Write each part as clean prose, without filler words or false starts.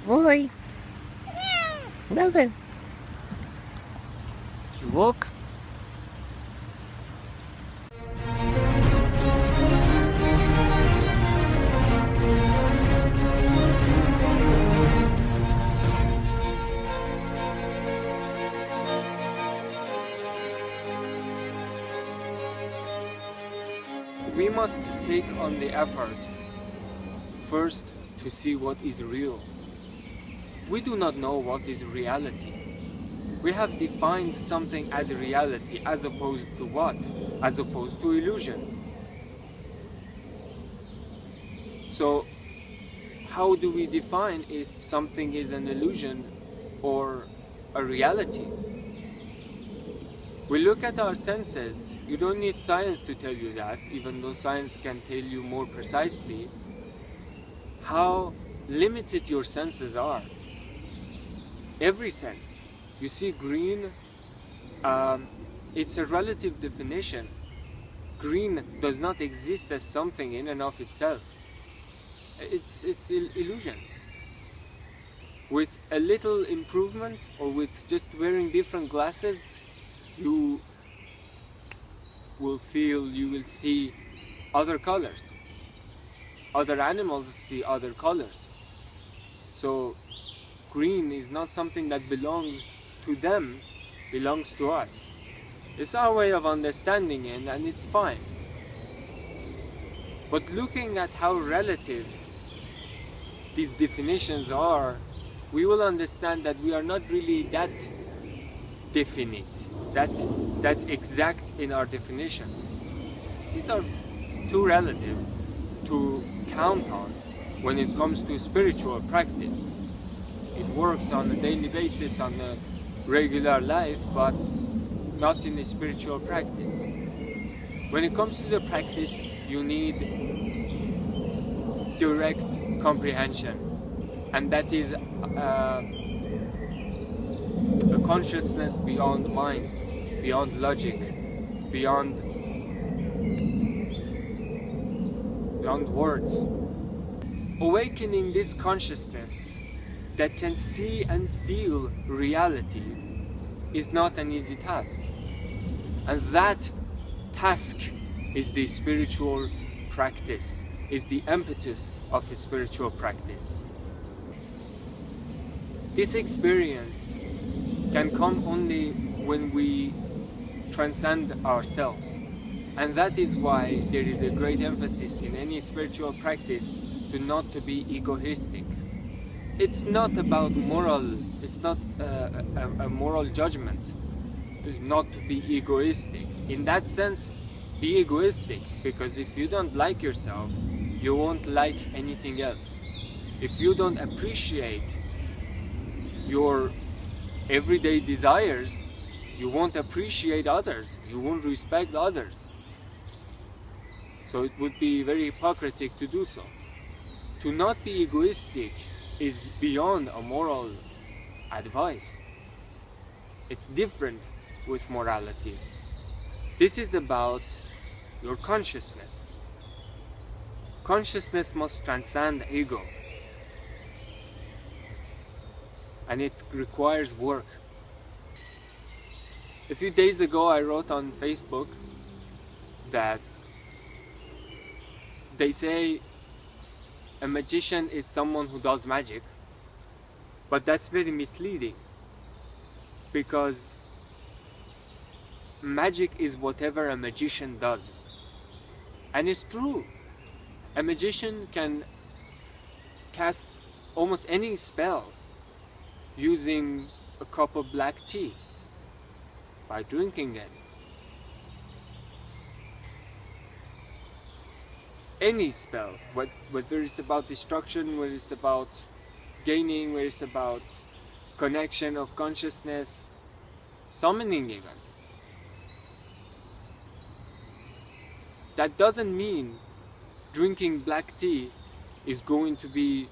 Boy. Nothing. You woke? We must take on the effort first to see what is real. We do not know what is reality. We have defined something as reality as opposed to what? As opposed to illusion. So how do we define if something is an illusion or a reality? We look at our senses. You don't need science to tell you that, even though science can tell you more precisely how limited your senses are. Every sense. You see green, it's a relative definition. Green does not exist as something in and of itself. It's illusion. With a little improvement, or with just wearing different glasses, you will see other colors. Other animals see other colors. So green is not something that belongs to them, belongs to us. It's our way of understanding it, and it's fine. But looking at how relative these definitions are, we will understand that we are not really that definite, that exact in our definitions. These are too relative to count on when it comes to spiritual practice. It works on a daily basis, on a regular life, but not in a spiritual practice. When it comes to the practice, you need direct comprehension, and that is a consciousness beyond mind, beyond logic, beyond words. Awakening this consciousness that can see and feel reality is not an easy task. And that task is the spiritual practice, is the impetus of a spiritual practice. This experience can come only when we transcend ourselves. And that is why there is a great emphasis in any spiritual practice to not to be egoistic. It's not about it's not a moral judgment to not to be egoistic. In that sense, be egoistic, because if you don't like yourself, you won't like anything else. If you don't appreciate your everyday desires, you won't appreciate others, you won't respect others. So it would be very hypocritical to do so. To not be egoistic is beyond a moral advice. It's different with morality. This is about your consciousness. Consciousness must transcend ego. And it requires work. A few days ago I wrote on Facebook that they say a magician is someone who does magic, but that's very misleading, because magic is whatever a magician does. And it's true. A magician can cast almost any spell using a cup of black tea by drinking it. Any spell, whether it's about destruction, whether it's about gaining, whether it's about connection of consciousness, summoning even. That doesn't mean drinking black tea is going to be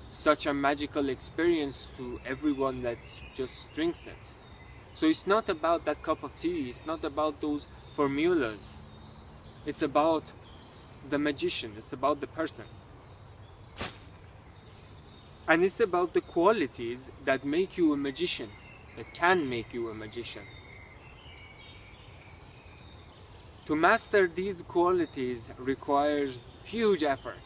such a magical experience to everyone that just drinks it. So it's not about that cup of tea, it's not about those formulas. It's about the magician, it's about the person. And it's about the qualities that make you a magician, that can make you a magician. To master these qualities requires huge effort.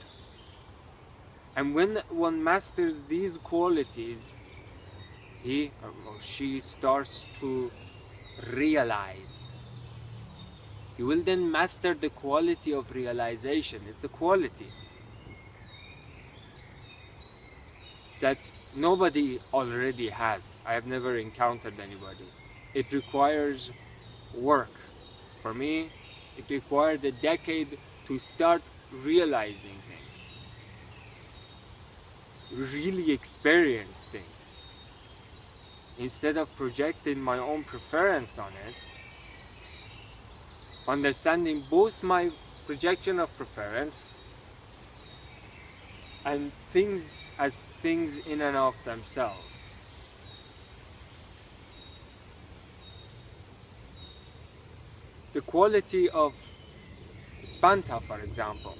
And when one masters these qualities, he or she starts to realize. You will then master the quality of realization. It's a quality that nobody already has. I have never encountered anybody. It requires work. For me, it required a decade to start realizing things, really experience things. Instead of projecting my own preference on it, understanding both my projection of preference and things as things in and of themselves. The quality of spanta, for example.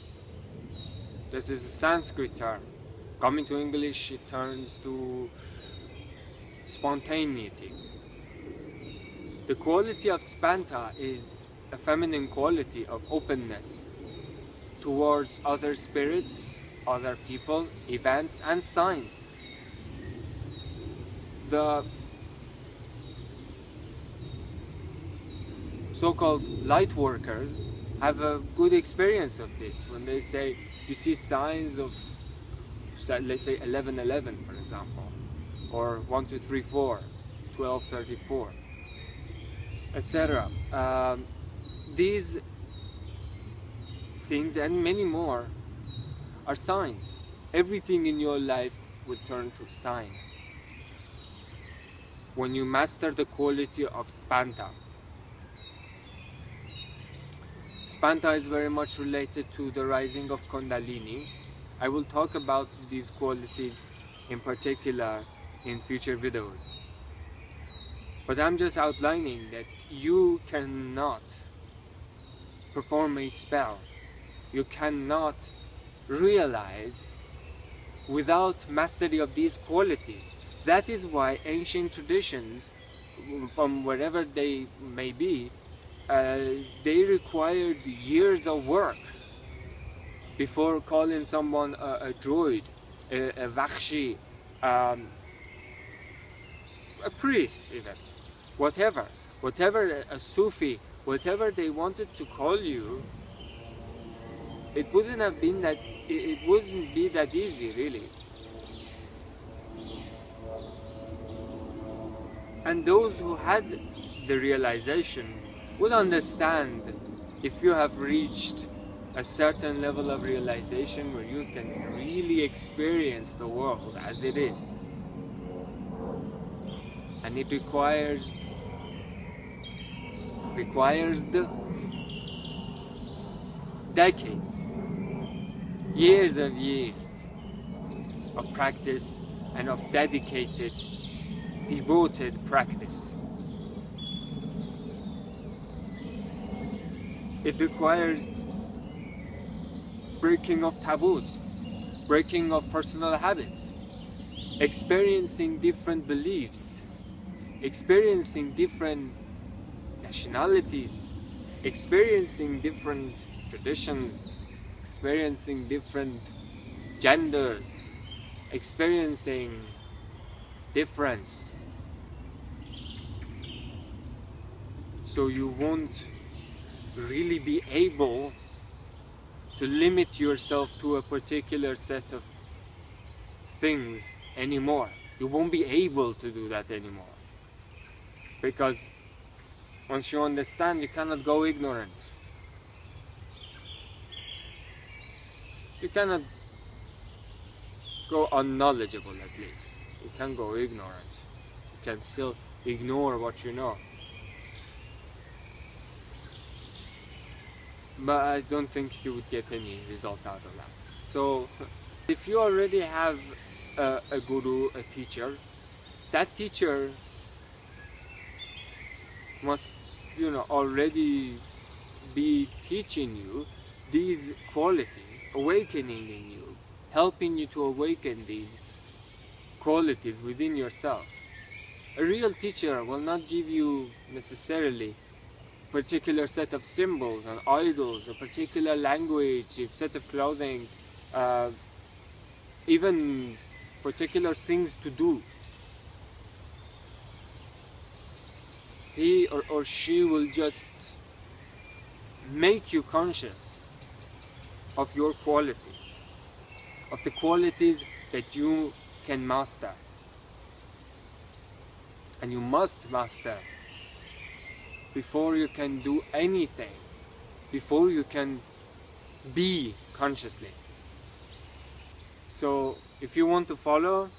This is a Sanskrit term. Coming to English, it turns to spontaneity. The quality of spanta is a feminine quality of openness towards other spirits, other people, events, and signs. The so-called light workers have a good experience of this when they say you see signs of, let's say 1111, for example, or 1234, 1234, etc. These things and many more are signs. Everything in your life will turn to sign when you master the quality of spanta. Spanta is very much related to the rising of Kundalini. I will talk about these qualities in particular in future videos. But I'm just outlining that you cannot perform a spell, you cannot realize without mastery of these qualities. That is why ancient traditions, from wherever they may be, they required years of work before calling someone a druid, a vakshi, a priest even, whatever, a Sufi, whatever they wanted to call you. It wouldn't have been that, it wouldn't be that easy really. And those who had the realization would understand if you have reached a certain level of realization where you can really experience the world as it is. And it requires the decades, years of years of practice and of dedicated, devoted practice. It requires breaking of taboos, breaking of personal habits, experiencing different beliefs, experiencing different nationalities, experiencing different traditions, experiencing different genders, experiencing difference. So you won't really be able to limit yourself to a particular set of things anymore. You won't be able to do that anymore. Because once you understand, you cannot go ignorant. You cannot go unknowledgeable, at least. You can't go ignorant. You can still ignore what you know. But I don't think you would get any results out of that. So if you already have a guru, a teacher, that teacher must, already be teaching you these qualities awakening in you, helping you to awaken these qualities within yourself. A real teacher will not give you necessarily a particular set of symbols and idols, a particular language, a set of clothing, even particular things to do. He or she will just make you conscious of your qualities, of the qualities that you can master. And you must master before you can do anything, before you can be consciously. So if you want to follow,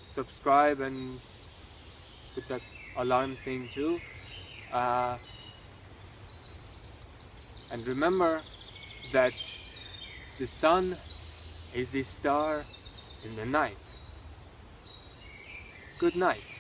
subscribe and put that alarm thing too. And remember that the sun is the star in the night. Good night.